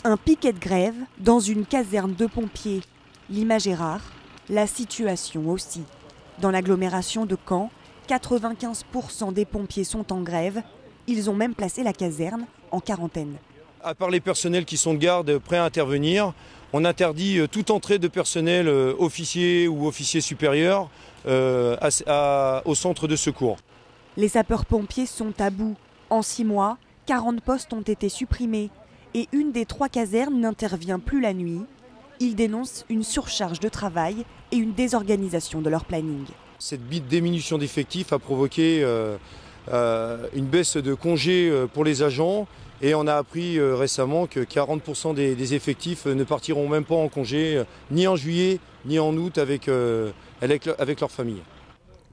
Un piquet de grève dans une caserne de pompiers. L'image est rare, la situation aussi. Dans l'agglomération de Caen, 95% des pompiers sont en grève. Ils ont même placé la caserne en quarantaine. À part les personnels qui sont de garde prêts à intervenir, on interdit toute entrée de personnel officier ou officier supérieur au centre de secours. Les sapeurs-pompiers sont à bout. En 6 mois, 40 postes ont été supprimés et une des 3 casernes n'intervient plus la nuit. Ils dénoncent une surcharge de travail et une désorganisation de leur planning. Cette diminution d'effectifs a provoqué une baisse de congés pour les agents et on a appris récemment que 40% des effectifs ne partiront même pas en congé ni en juillet ni en août avec leur famille.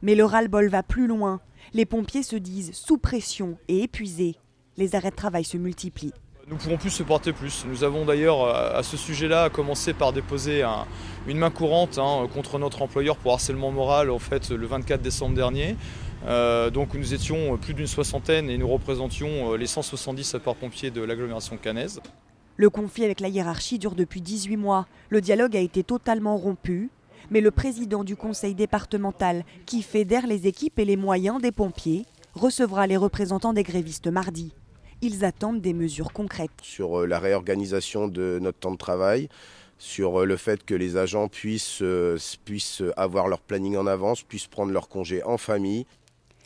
Mais le ras-le-bol va plus loin. Les pompiers se disent sous pression et épuisés. Les arrêts de travail se multiplient. Nous ne pourrons plus supporter plus. Nous avons d'ailleurs à ce sujet-là commencé par déposer une main courante contre notre employeur pour harcèlement moral le 24 décembre dernier. Donc nous étions plus d'une soixantaine et nous représentions les 170 sapeurs-pompiers de l'agglomération caennaise. Le conflit avec la hiérarchie dure depuis 18 mois. Le dialogue a été totalement rompu. Mais le président du conseil départemental, qui fédère les équipes et les moyens des pompiers, recevra les représentants des grévistes mardi. Ils attendent des mesures concrètes. Sur la réorganisation de notre temps de travail, sur le fait que les agents puissent avoir leur planning en avance, puissent prendre leur congé en famille.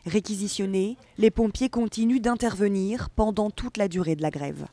Réquisitionnés, les pompiers continuent d'intervenir pendant toute la durée de la grève.